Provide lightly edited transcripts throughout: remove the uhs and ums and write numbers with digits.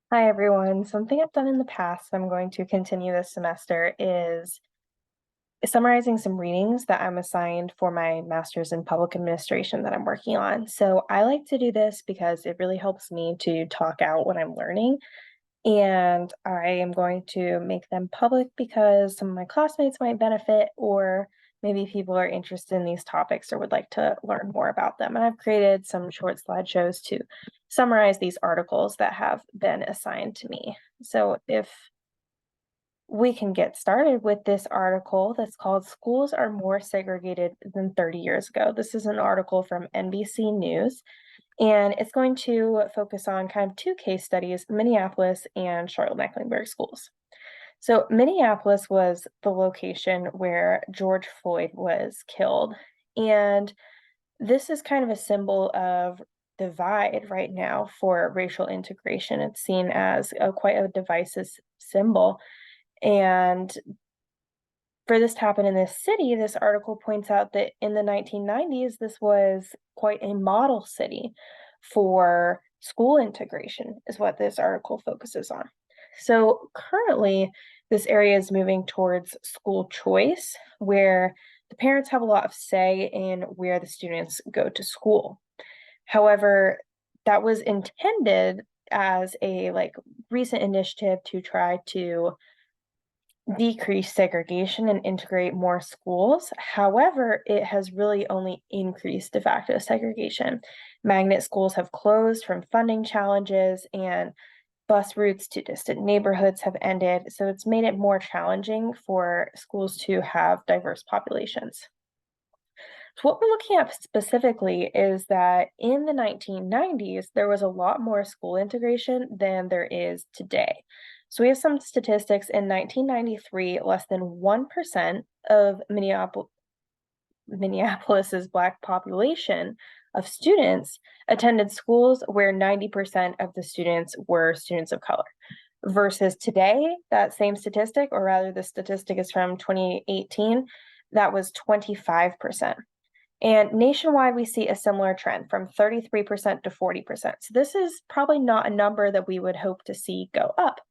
Hi, everyone. Something I've done in the past, I'm going to continue this semester, is summarizing some readings that I'm assigned for my master's in public administration that I'm working on. So I like to do this because it really helps me to talk out what I'm learning. And I am going to make them public because some of my classmates might benefit, or maybe people are interested in these topics or would like to learn more about them. And I've created some short slideshows to summarize these articles that have been assigned to me. So if we can get started with this article that's called Schools Are More Segregated Than 30 Years Ago. This is an article from NBC News, and it's going to focus on kind of two case studies, Minneapolis and Charlotte-Mecklenburg schools. So Minneapolis was the location where George Floyd was killed. And this is kind of a symbol of divide right now for racial integration. It's seen as quite a divisive symbol. And for this to happen in this city, this article points out that in the 1990s, this was quite a model city for school integration, is what this article focuses on. So currently, this area is moving towards school choice, where the parents have a lot of say in where the students go to school. However, that was intended as a recent initiative to try to decrease segregation and integrate more schools. However, it has really only increased de facto segregation. Magnet schools have closed from funding challenges, and bus routes to distant neighborhoods have ended. So it's made it more challenging for schools to have diverse populations. So what we're looking at specifically is that in the 1990s, there was a lot more school integration than there is today. So we have some statistics. In 1993, less than 1% of Minneapolis's Black population of students attended schools where 90% of the students were students of color. Versus today, that same statistic, or rather the statistic is from 2018, that was 25%. And nationwide, we see a similar trend from 33% to 40%. So this is probably not a number that we would hope to see go up.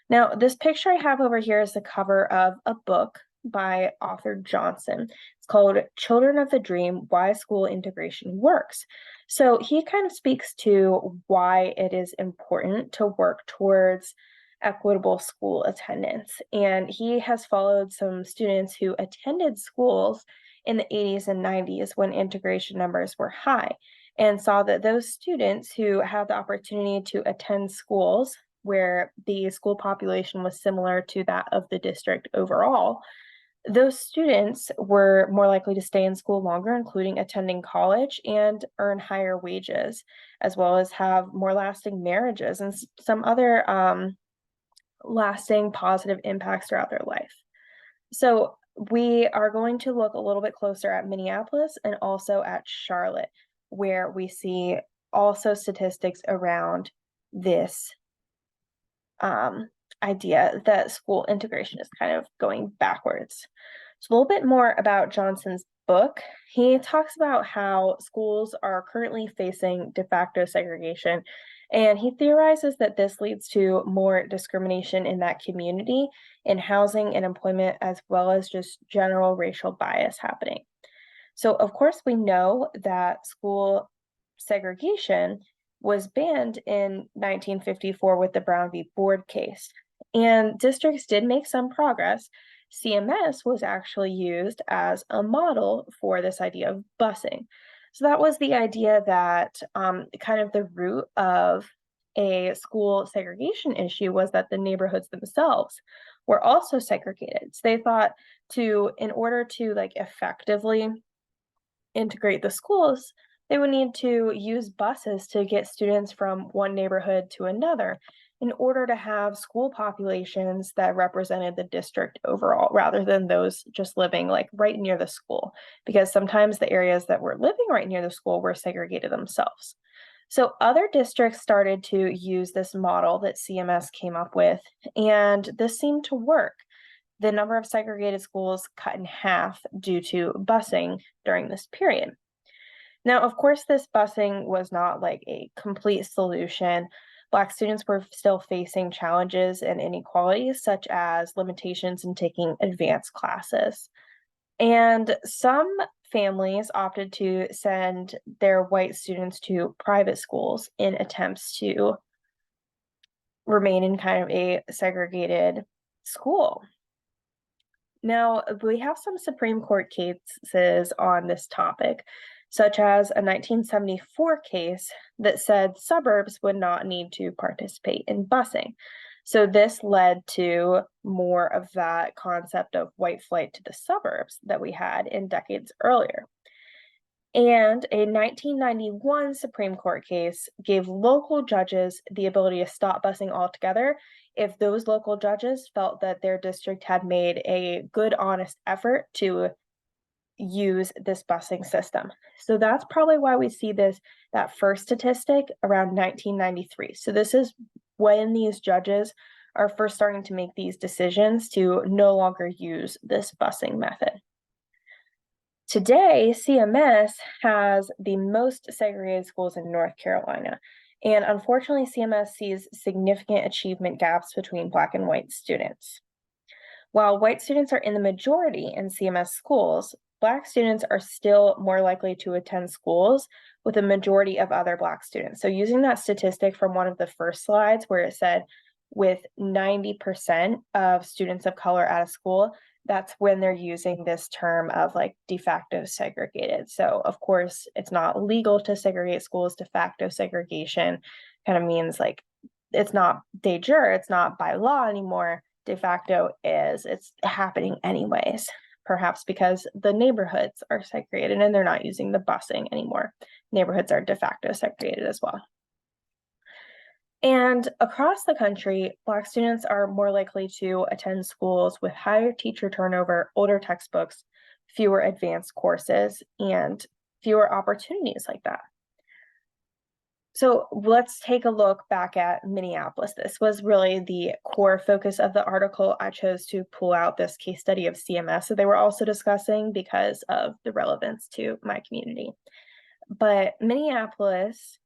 Now, this picture I have over here is the cover of a book by author Johnson. It's called Children of the Dream: Why School Integration Works. So he kind of speaks to why it is important to work towards equitable school attendance. And he has followed some students who attended schools in the 80s and 90s when integration numbers were high, and saw that those students who had the opportunity to attend schools where the school population was similar to that of the district overall, those students were more likely to stay in school longer, including attending college, and earn higher wages, as well as have more lasting marriages and some other lasting positive impacts throughout their life. So we are going to look a little bit closer at Minneapolis and also at Charlotte, where we see also statistics around this idea that school integration is kind of going backwards. So a little bit more about Johnson's book. He talks about how schools are currently facing de facto segregation, and he theorizes that this leads to more discrimination in that community in housing and employment, as well as just general racial bias happening. So, of course, we know that school segregation was banned in 1954 with the Brown v. Board case. And districts did make some progress. CMS was actually used as a model for this idea of busing. So that was the idea that kind of the root of a school segregation issue was that the neighborhoods themselves were also segregated. So they thought in order to effectively integrate the schools, they would need to use buses to get students from one neighborhood to another in order to have school populations that represented the district overall, rather than those just living right near the school, because sometimes the areas that were living right near the school were segregated themselves. So other districts started to use this model that CMS came up with, and this seemed to work. The number of segregated schools cut in half due to busing during this period. Now, of course, this busing was not a complete solution, Black students were still facing challenges and inequalities, such as limitations in taking advanced classes. And some families opted to send their white students to private schools in attempts to remain in kind of a segregated school. Now, we have some Supreme Court cases on this topic, such as a 1974 case that said suburbs would not need to participate in busing. So this led to more of that concept of white flight to the suburbs that we had in decades earlier. And a 1991 Supreme Court case gave local judges the ability to stop busing altogether if those local judges felt that their district had made a good, honest effort to use this busing system. So that's probably why we see that first statistic around 1993. So this is when these judges are first starting to make these decisions to no longer use this busing method. Today, CMS has the most segregated schools in North Carolina. And unfortunately, CMS sees significant achievement gaps between Black and white students. While white students are in the majority in CMS schools, Black students are still more likely to attend schools with a majority of other Black students. So using that statistic from one of the first slides where it said with 90% of students of color at a school, that's when they're using this term of like de facto segregated. So of course, it's not legal to segregate schools. De facto segregation kind of means like it's not de jure, it's not by law anymore. De facto is, it's happening anyways, perhaps because the neighborhoods are segregated and they're not using the busing anymore. Neighborhoods are de facto segregated as well. And across the country, Black students are more likely to attend schools with higher teacher turnover, older textbooks, fewer advanced courses, and fewer opportunities like that. So let's take a look back at Minneapolis. This was really the core focus of the article. I chose to pull out this case study of CMS that they were also discussing because of the relevance to my community. But Minneapolis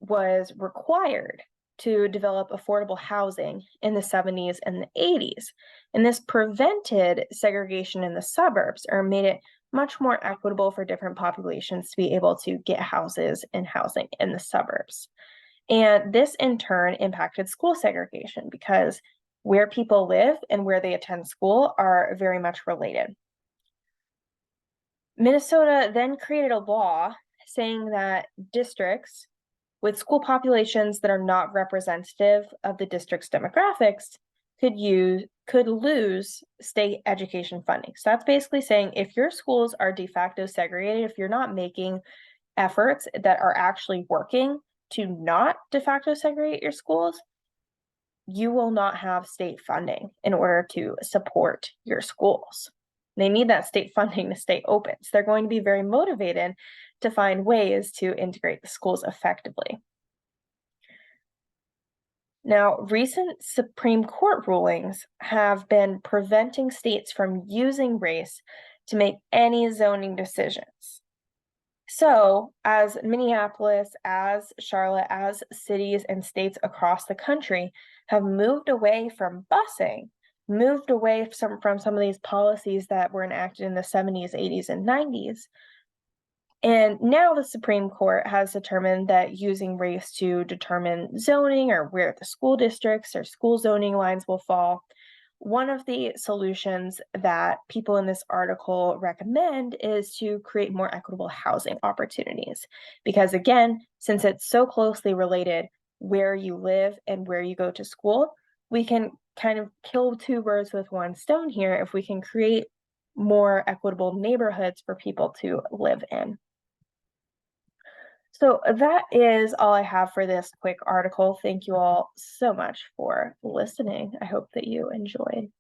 was required to develop affordable housing in the 70s and the 80s. And this prevented segregation in the suburbs or made it much more equitable for different populations to be able to get houses and housing in the suburbs. And this in turn impacted school segregation because where people live and where they attend school are very much related. Minnesota then created a law saying that districts with school populations that are not representative of the district's demographics could lose state education funding. So that's basically saying if your schools are de facto segregated, if you're not making efforts that are actually working to not de facto segregate your schools, you will not have state funding in order to support your schools. They need that state funding to stay open. So they're going to be very motivated to find ways to integrate the schools effectively. Now, recent Supreme Court rulings have been preventing states from using race to make any zoning decisions. So, as Minneapolis, as Charlotte, as cities and states across the country have moved away from busing, moved away from some of these policies that were enacted in the 70s, 80s, and 90s, and now the Supreme Court has determined that using race to determine zoning or where the school districts or school zoning lines will fall, one of the solutions that people in this article recommend is to create more equitable housing opportunities. Because again, since it's so closely related where you live and where you go to school, we can kind of kill two birds with one stone here if we can create more equitable neighborhoods for people to live in. So that is all I have for this quick article. Thank you all so much for listening. I hope that you enjoyed.